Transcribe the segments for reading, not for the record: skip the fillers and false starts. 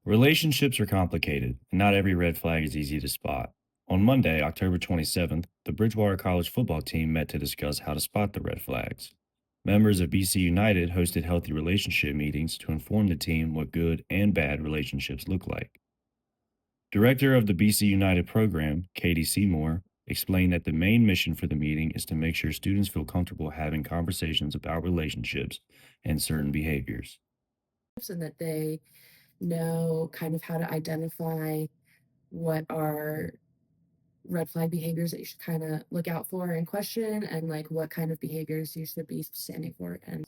Relationships are complicated, and not every red flag is easy to spot. On Monday, October 27th, the Bridgewater College football team met to discuss how to spot the red flags. Members of BC United hosted healthy relationship meetings to inform the team what good and bad relationships look like. Director of the BC United program, Katie Seymour, explained that the main mission for the meeting is to make sure students feel comfortable having conversations about relationships and certain behaviors. And that they know kind of how to identify what are red flag behaviors that you should kind of look out for and question, and like what kind of behaviors you should be standing for. And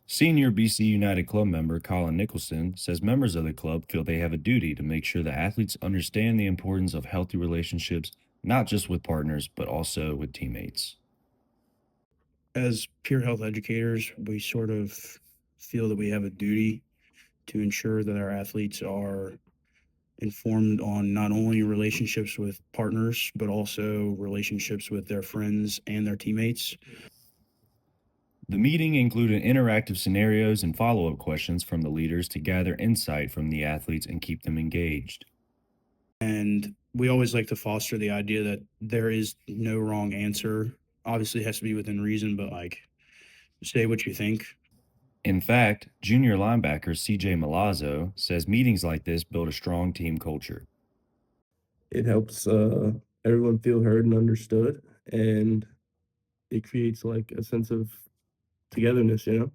Senior BC United club member Colin Nicholson says members of the club feel they have a duty to make sure the athletes understand the importance of healthy relationships, not just with partners, but also with teammates. As peer health educators, we sort of feel that we have a duty to ensure that our athletes are informed on not only relationships with partners, but also relationships with their friends and their teammates. The meeting included interactive scenarios and follow up questions from the leaders to gather insight from the athletes and keep them engaged. And we always like to foster the idea that there is no wrong answer. Obviously, it has to be within reason, but like, say what you think. In fact, junior linebacker CJ Milazzo says meetings like this build a strong team culture. It helps everyone feel heard and understood, and it creates like a sense of togetherness, you know?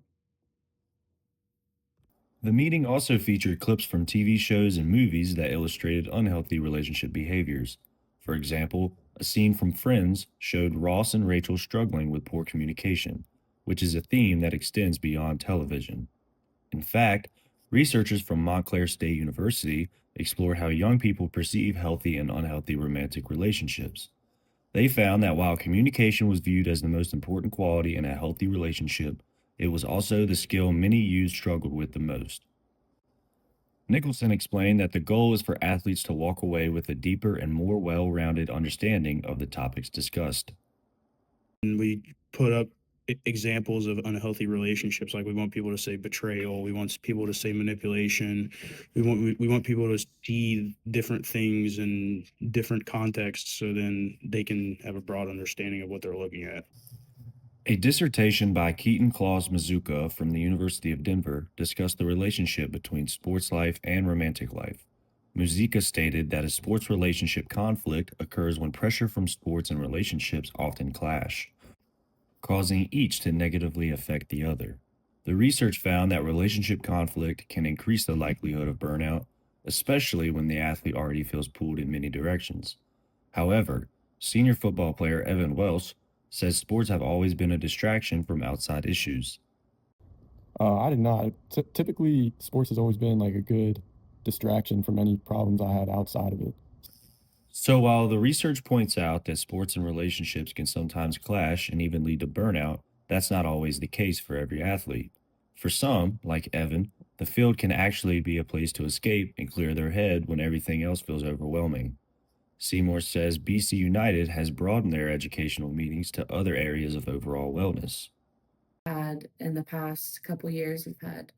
The meeting also featured clips from TV shows and movies that illustrated unhealthy relationship behaviors. For example, a scene from Friends showed Ross and Rachel struggling with poor communication, which is a theme that extends beyond television. In fact, researchers from Montclair State University explored how young people perceive healthy and unhealthy romantic relationships. They found that while communication was viewed as the most important quality in a healthy relationship, it was also the skill many youth struggled with the most. Nicholson explained that the goal is for athletes to walk away with a deeper and more well rounded understanding of the topics discussed. And we put up examples of unhealthy relationships. Like we want people to say betrayal. We want people to say manipulation. We want people to see different things in different contexts, so then they can have a broad understanding of what they're looking at. A dissertation by Keaton Claus Mazuka from the University of Denver discussed the relationship between sports life and romantic life. Muzica stated that a sports relationship conflict occurs when pressure from sports and relationships often clash, causing each to negatively affect the other. The research found that relationship conflict can increase the likelihood of burnout, especially when the athlete already feels pulled in many directions. However, senior football player Evan Welsh says sports have always been a distraction from outside issues. I did not. Typically, sports has always been like a good distraction from any problems I had outside of it. So, while the research points out that sports and relationships can sometimes clash and even lead to burnout, that's not always the case for every athlete. For some, like Evan, the field can actually be a place to escape and clear their head when everything else feels overwhelming. Seymour says BC United has broadened their educational meetings to other areas of overall wellness. had in the past couple years, we've had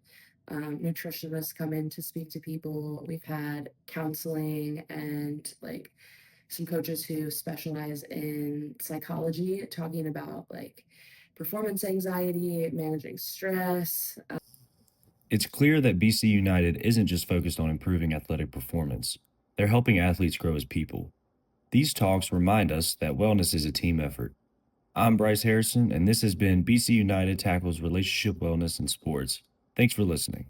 nutritionists come in to speak to people. We've had counseling and like some coaches who specialize in psychology talking about like performance anxiety, managing stress. It's clear that BC United isn't just focused on improving athletic performance, they're helping athletes grow as people. These talks remind us that wellness is a team effort. I'm Bryce Harrison, and this has been BC United Tackles Relationship Wellness in Sports. Thanks for listening.